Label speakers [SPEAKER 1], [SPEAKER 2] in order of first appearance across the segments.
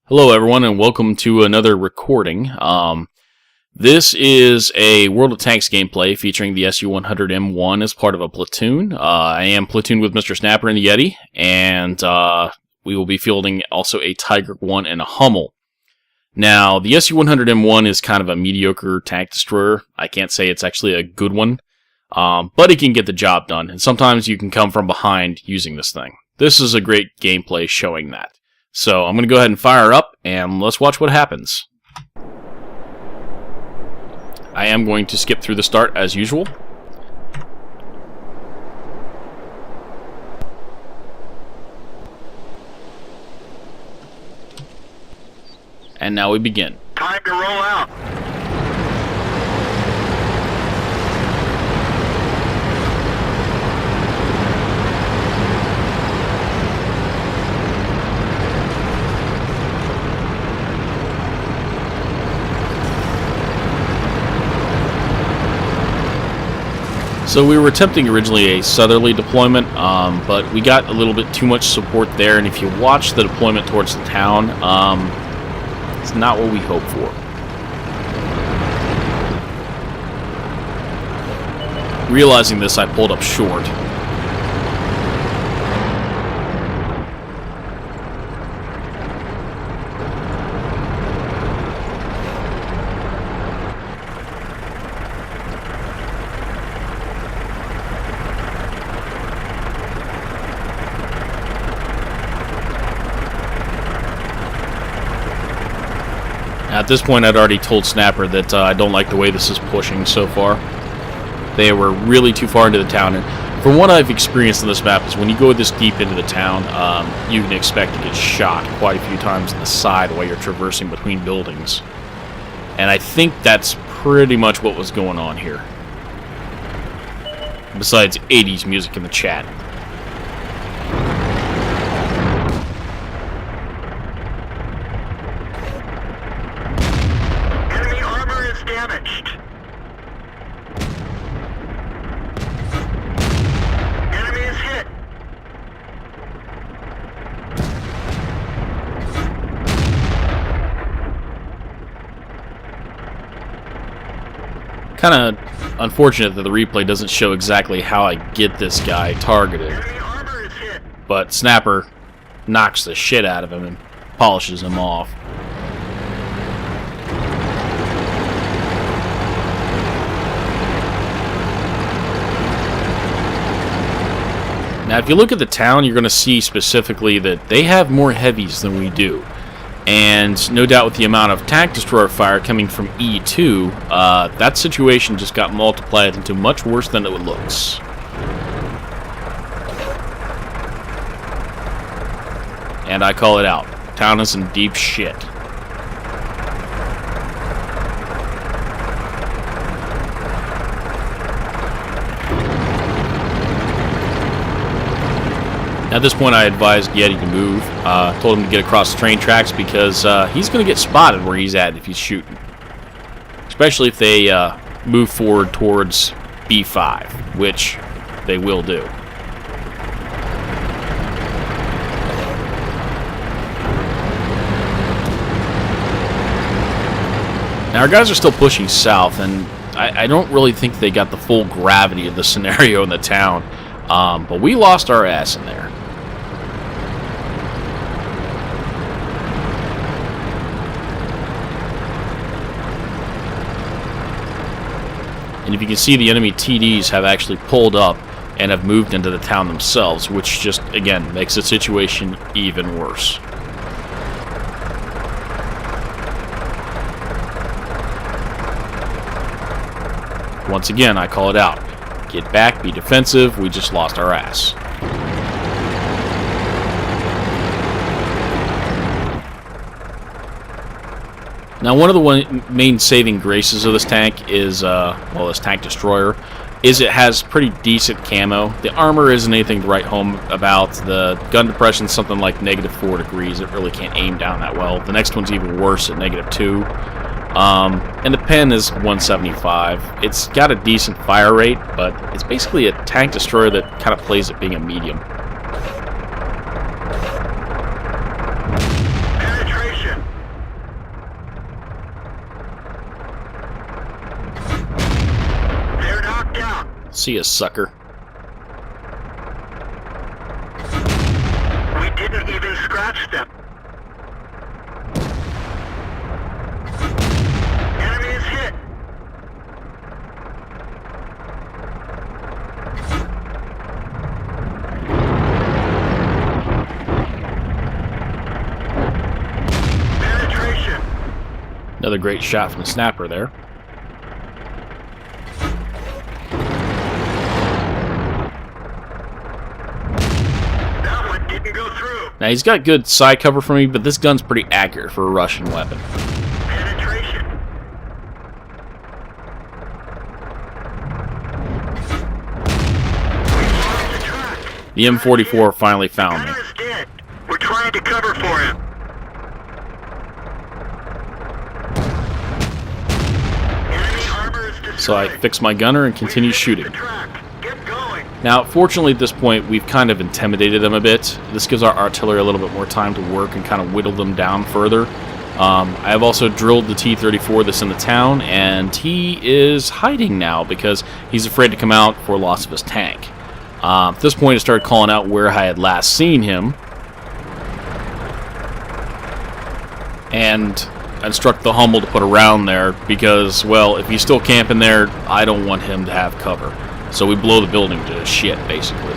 [SPEAKER 1] Hello everyone and welcome to another recording. This is a World of Tanks gameplay featuring the SU-100M1 as part of a platoon. I am platooned with Mr. Snapper and the Yeti, and we will be fielding also a Tiger 1 and a Hummel. Now, the SU-100M1 is kind of a mediocre tank destroyer. I can't say it's actually a good one, but it can get the job done, and sometimes you can come from behind using this thing. This is a great gameplay showing that. So I'm going to go ahead and fire up, and let's watch what happens. I am going to skip through the start as usual. And now we begin.
[SPEAKER 2] Time to roll out.
[SPEAKER 1] So we were attempting originally a southerly deployment, but we got a little bit too much support there, and if you watch the deployment towards the town, it's not what we hoped for. Realizing this, I pulled up short. At this point, I'd already told Snapper that I don't like the way this is pushing so far. They were really too far into the town, and from what I've experienced on this map is when you go this deep into the town, you can expect to get shot quite a few times in the side while you're traversing between buildings. And I think that's pretty much what was going on here. Besides 80s music in the chat.
[SPEAKER 2] Damaged. Enemy is hit.
[SPEAKER 1] Kind of unfortunate that the replay doesn't show exactly how I get this guy targeted.
[SPEAKER 2] Enemy armor is hit.
[SPEAKER 1] But Snapper knocks the shit out of him and polishes him off. Now, if you look at the town, you're going to see specifically that they have more heavies than we do. And no doubt with the amount of tank destroyer fire coming from E2, that situation just got multiplied into much worse than it looks. And I call it out. Town is in deep shit. At this point, I advised Yeti to move. Told him to get across the train tracks because he's going to get spotted where he's at if he's shooting. Especially if they move forward towards B5, which they will do. Now, our guys are still pushing south, and I don't really think they got the full gravity of the scenario in the town. But we lost our ass in there. And if you can see, the enemy TDs have actually pulled up and have moved into the town themselves, which just, again, makes the situation even worse. Once again, I call it out. Get back, be defensive, we just lost our ass. Now, one of the main saving graces of this tank is, well, this tank destroyer, is it has pretty decent camo. The armor isn't anything to write home about. The gun depression is something like -4 degrees. It really can't aim down that well. The next one's even worse at -2. And the pen is 175. It's got a decent fire rate, but it's basically a tank destroyer that kind of plays at being a medium.
[SPEAKER 2] Penetration.
[SPEAKER 1] See ya, sucker.
[SPEAKER 2] We didn't even scratch them. Enemy is hit. Penetration.
[SPEAKER 1] Another great shot from the snapper there.
[SPEAKER 2] That one didn't go through.
[SPEAKER 1] Now, he's got good side cover for me, but this gun's pretty accurate for a Russian weapon.
[SPEAKER 2] Penetration. We lost the track.
[SPEAKER 1] The M44 finally found me.
[SPEAKER 2] Gunner's dead. We're trying to cover for him. Enemy armor is destroyed.
[SPEAKER 1] So I fix my gunner and continue shooting.
[SPEAKER 2] The track. Get going.
[SPEAKER 1] Now, fortunately at this point, we've kind of intimidated them a bit. This gives our artillery a little bit more time to work and kind of whittle them down further. I have also drilled the T-34 that's in the town, and he is hiding now because he's afraid to come out for loss of his tank. At this point, I started calling out where I had last seen him, and I instruct the Hummel to put a round there because, well, if he's still camping there, I don't want him to have cover. So we blow the building to shit, basically.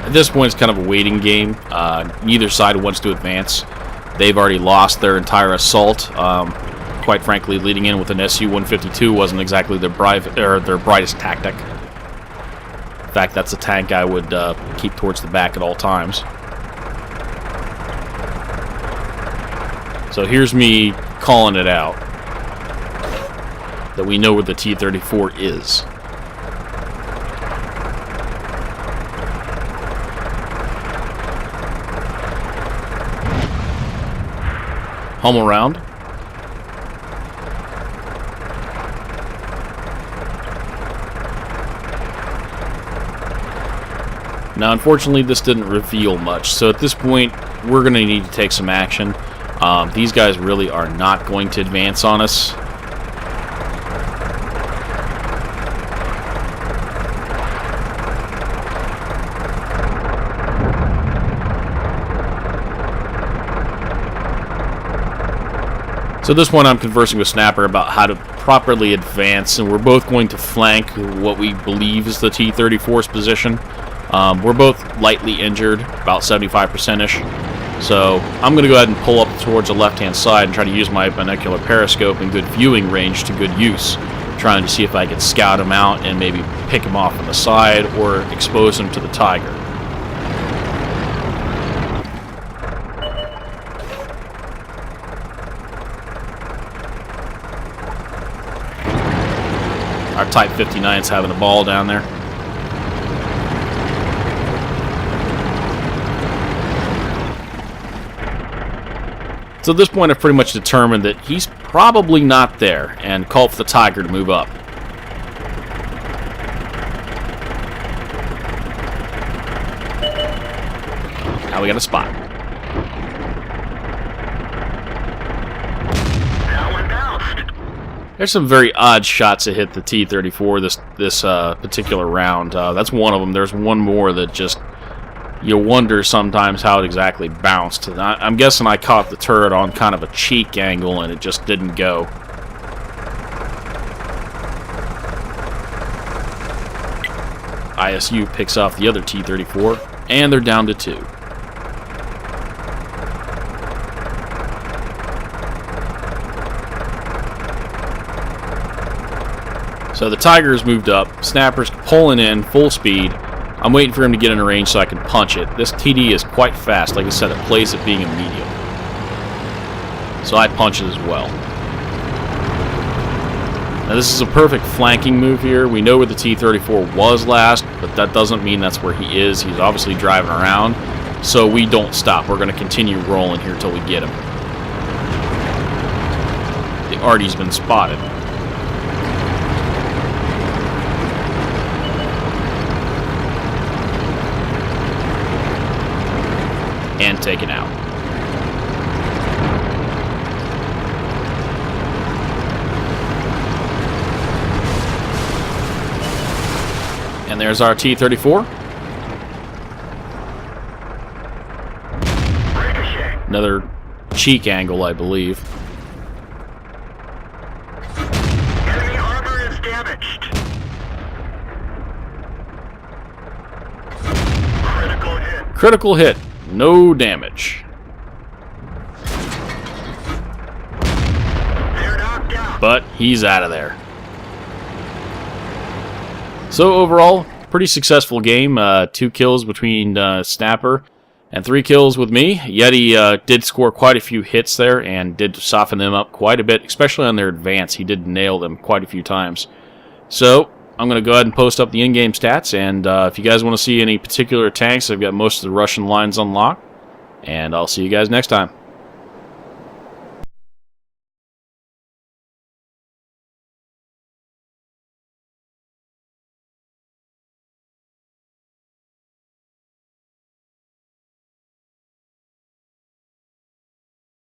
[SPEAKER 1] At this point, it's kind of a waiting game. Neither side wants to advance. They've already lost their entire assault. Quite frankly, leading in with an SU-152 wasn't exactly their brightest tactic. In fact, that's a tank I would keep towards the back at all times. So here's me calling it out that we know where the T-34 is. Hummel round. Now, unfortunately, this didn't reveal much, so at this point, we're going to need to take some action. These guys really are not going to advance on us. So at this point, I'm conversing with Snapper about how to properly advance, and we're both going to flank what we believe is the T-34's position. We're both lightly injured, about 75%-ish. So I'm going to go ahead and pull up towards the left-hand side and try to use my binocular periscope and good viewing range to good use, trying to see if I can scout him out and maybe pick him off on the side or expose him to the Tiger. Our Type 59's having a ball down there. So at this point, I've pretty much determined that he's probably not there, and call for the Tiger to move up. Now we got a spot.
[SPEAKER 2] That one bounced.
[SPEAKER 1] There's some very odd shots that hit the T-34 this particular round. That's one of them. There's one more that just... you wonder sometimes how it exactly bounced. I'm guessing I caught the turret on kind of a cheek angle and it just didn't go. ISU picks off the other T-34, and they're down to 2. So the Tiger's moved up, Snapper's pulling in full speed. I'm waiting for him to get in a range so I can punch it. This TD is quite fast. Like I said, it plays it being a medium. So I punch it as well. Now this is a perfect flanking move here. We know where the T-34 was last, but that doesn't mean that's where he is. He's obviously driving around. So we don't stop. We're going to continue rolling here until we get him. The Artie's been spotted. and taken out. And there's our T-34.
[SPEAKER 2] Ricochet.
[SPEAKER 1] Another cheek angle, I believe.
[SPEAKER 2] Enemy armor is damaged. Critical hit.
[SPEAKER 1] Critical hit. No damage.
[SPEAKER 2] They're knocked out.
[SPEAKER 1] But he's out of there. So overall, pretty successful game. 2 kills between Snapper and 3 kills with me. Yeti did score quite a few hits there and did soften them up quite a bit, especially on their advance. He did nail them quite a few times. So I'm going to go ahead and post up the in-game stats, and if you guys want to see any particular tanks, I've got most of the Russian lines unlocked, and I'll see you guys next time.